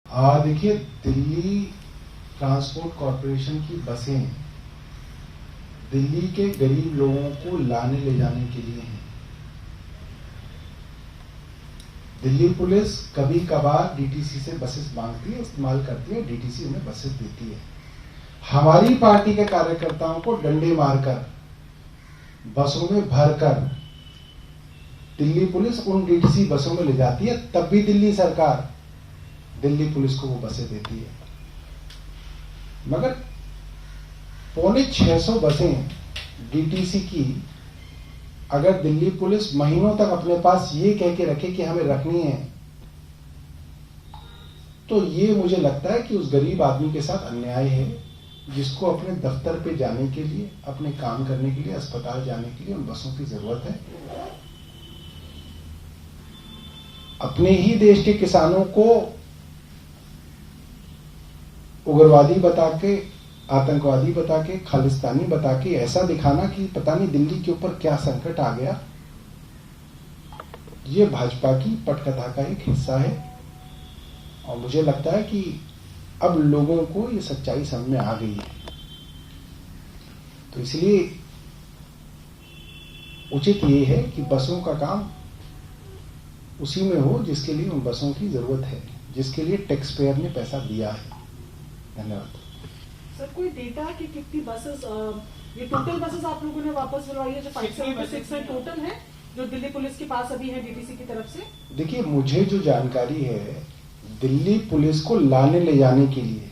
देखिए, Delhi transport corporation की बसें दिल्ली के गरीब लोगों को लाने ले जाने के लिए हैं। दिल्ली पुलिस कभी कभार डीटीसी से बसेस मांगती है, इस्तेमाल करती है, डीटीसी उन्हें बसेस देती है। हमारी पार्टी के कार्यकर्ताओं को डंडे मारकर बसों में भरकर दिल्ली पुलिस उन डीटीसी बसों में ले जाती है, तब भी दिल्ली सरकार दिल्ली पुलिस को वो बसें देती है। मगर 650 बसें डीटीसी की अगर दिल्ली पुलिस महीनों तक अपने पास ये कह के रखे कि हमें रखनी है, तो ये मुझे लगता है कि उस गरीब आदमी के साथ अन्याय है, जिसको अपने दफ्तर पे जाने के लिए, अपने काम करने के लिए, अस्पताल जाने के लिए उन बसों की जरूरत है। अपने ही देश के किसानों को उग्रवादी बता के, आतंकवादी बता के, खालिस्तानी बता के ऐसा दिखाना कि पता नहीं दिल्ली के ऊपर क्या संकट आ गया, ये भाजपा की पटकथा का एक हिस्सा है। और मुझे लगता है कि अब लोगों को ये सच्चाई समझ में आ गई है। तो इसलिए उचित ये है कि बसों का काम उसी में हो जिसके लिए उन बसों की जरूरत है, जिसके लिए टैक्स पेयर ने पैसा दिया है। धन्यवाद। सर, कोई डेटा कि कितनी बसेस, ये टोटल बसेस आप लोगों ने वापस बुलवाई है जो 576 है टोटल है जो दिल्ली पुलिस के पास अभी है डीटीसी की तरफ से? देखिए, मुझे जो जानकारी है, दिल्ली पुलिस को लाने ले जाने के लिए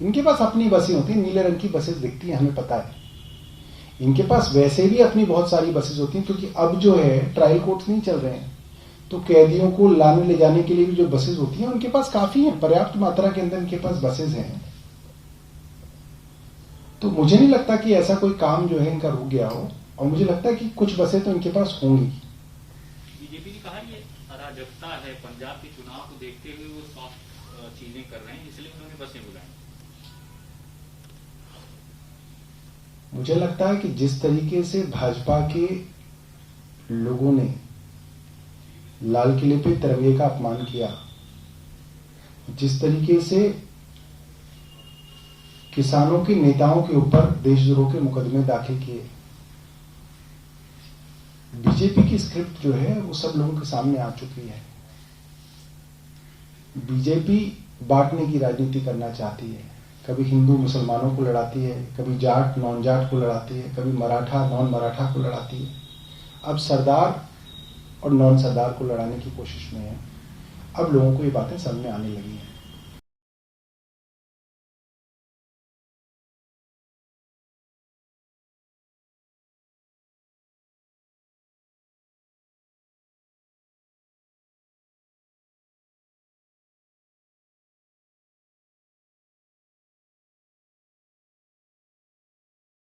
इनके पास अपनी बसें होती हैं, नीले रंग की बसेस दिखती हैं, हमें पता है। इनके पास वैसे भी अपनी बहुत सारी बसेस होती हैं, क्योंकि अब जो है ट्रायल कोर्ट्स नहीं चल रहे हैं, तो कैदियों को लाने ले जाने के लिए भी जो बसेस होती हैं उनके पास काफी है, पर्याप्त मात्रा के अंदर इनके पास बसेस हैं। तो मुझे नहीं लगता कि ऐसा कोई काम जो है इनका रुक गया हो, और मुझे लगता है कि कुछ बसें तो इनके पास होंगी। बीजेपी ने कहा ये अराजकता है, पंजाब के चुनाव को देखते हुए वो सॉफ्ट चीजें कर रहे हैं, इसलिए उन्होंने बसें बुलाई। मुझे लगता है कि जिस तरीके से भाजपा के लोगों ने लाल किले पे तिरंगे का अपमान किया, जिस तरीके से किसानों के नेताओं के ऊपर देशद्रोह के मुकदमे दाखिल किए, बीजेपी की स्क्रिप्ट जो है वो सब लोगों के सामने आ चुकी है। बीजेपी बांटने की राजनीति करना चाहती है, कभी हिंदू मुसलमानों को लड़ाती है, कभी जाट नॉन जाट को लड़ाती है, कभी मराठा नॉन मराठा को लड़ाती है। अब सरदार और नॉन सरदार को लड़ाने की कोशिश में है। अब लोगों को ये बातें समझ में आने लगी हैं।